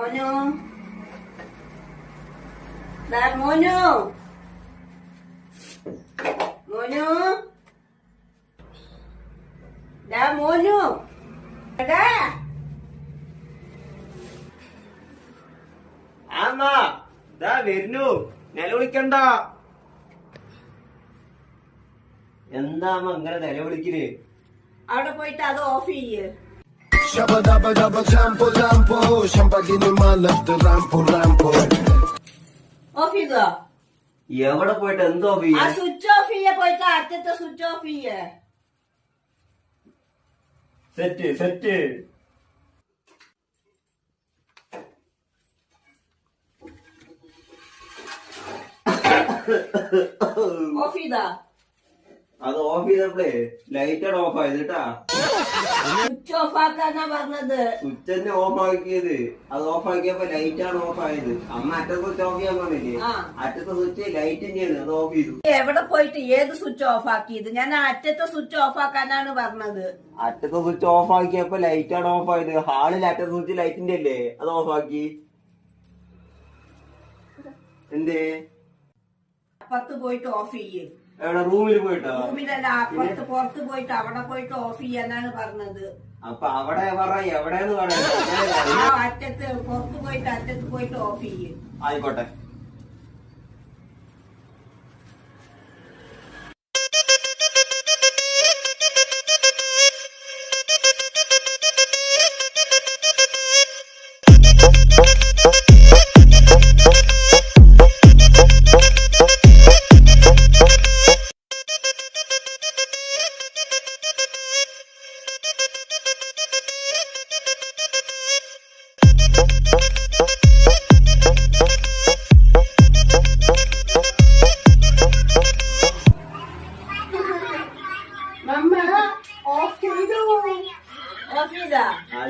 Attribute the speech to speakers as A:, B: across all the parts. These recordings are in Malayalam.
A: മോനു മോനു മോനു മോനു
B: ആമാ ദാ വരുന്നു നിലവിളിക്കണ്ട. എന്താ ഇങ്ങനെ നിലവിളിക്കല്?
A: അവിടെ പോയിട്ട് അത് ഓഫ് ചെയ്യ്. ഓഫ് ചെയ്തോ?
B: എവിടെ പോയിട്ട് എന്തോ
A: ആ സ്വിച്ച് ഓഫ് ചെയ്യ, പോയിട്ട് അടുത്ത സ്വിച്ച് ഓഫ് ചെയ്യേ.
B: Set set.
A: ഓഫ് ചെയ്താ?
B: അത് ഓഫ് ചെയ്തപ്പോഴേ ലൈറ്റാണ് ഓഫ് ആയത് കേട്ടാ.
A: സ്വിച്ച് ഓഫ് ആക്കാന്നാ പറഞ്ഞത്.
B: സ്വിച്ച് തന്നെ ഓഫ് ആക്കിയത്. അത് ഓഫ് ആക്കിയപ്പോ ലൈറ്റാണ് ഓഫ് ആയത്. അമ്മ അറ്റത്തെ സ്വിച്ച് ഓഫ് ചെയ്യാൻ പറഞ്ഞില്ലേ? അറ്റത്തെ സ്വിച്ച് ലൈറ്റ് തന്നെയാണ്, അത് ഓഫ് ചെയ്തു.
A: എവിടെ പോയിട്ട് ഏത് സ്വിച്ച് ഓഫ് ആക്കിയത്? ഞാൻ അറ്റത്തെ സ്വിച്ച് ഓഫ് ആക്കാനാണ് പറഞ്ഞത്.
B: അറ്റത്തെ സ്വിച്ച് ഓഫ് ആക്കിയപ്പോ ലൈറ്റാണ് ഓഫ് ആയത്. ഹാളിൽ അറ്റത്തെ സ്വിച്ച് ലൈറ്റിന്റെ അല്ലേ, അത് ഓഫ് ആക്കി. എന്തേ?
A: അപ്പുറത്ത് പോയിട്ട് ഓഫ് ചെയ്യ്.
B: എവിടെ? റൂമിൽ പോയിട്ടോ?
A: റൂമിലല്ല, അപ്പുറത്ത് പുറത്ത് പോയിട്ട് അവിടെ പോയിട്ട് ഓഫ് ചെയ്യാനാണ് പറഞ്ഞത്.
B: അപ്പൊ അവിടെ പറ, എവിടെയെന്ന് പറയാ.
A: അറ്റത്ത് പുറത്ത് പോയിട്ട് അറ്റത്ത് പോയിട്ട് ഓഫ് ചെയ്യ്.
B: ആയിക്കോട്ടെ.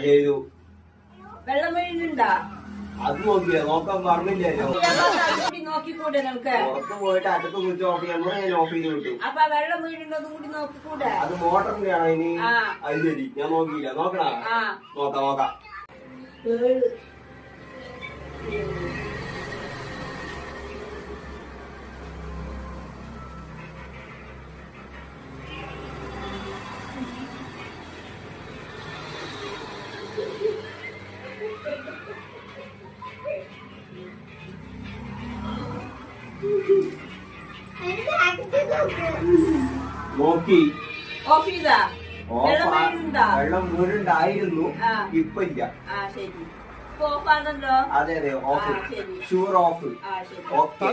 B: ചെയ്തു.
A: വെള്ളം വീഴുന്നുണ്ടാ?
B: അത് നോക്കിയാ? നോക്കാൻ പറഞ്ഞില്ലല്ലോ.
A: നോക്കിക്കൂടെ നമുക്ക്?
B: പുറത്ത് പോയിട്ട് അറ്റത്ത് സ്വിച്ച് ഓഫ് ചെയ്യാൻ ഞാൻ ഓഫ് ചെയ്ത് വിട്ടു.
A: അപ്പൊ വെള്ളം വീഴുന്നതും കൂടി നോക്കിക്കൂടെ?
B: അത് മോട്ടറിന്റെ ആണോ ഇനി? അത് ശരി, ഞാൻ നോക്കിയില്ല. നോക്കണ? നോക്കാം നോക്കാം. നോക്കി.
A: ഓഫ് ചെയ്താ?
B: വെള്ളം വീടുണ്ടായിരുന്നു, ഇപ്പൊ ഇല്ല.
A: ശരി, ഓഫ് ആണല്ലോ.
B: അതെ അതെ, ഓഫ്. Sure of. ഓക്കെ.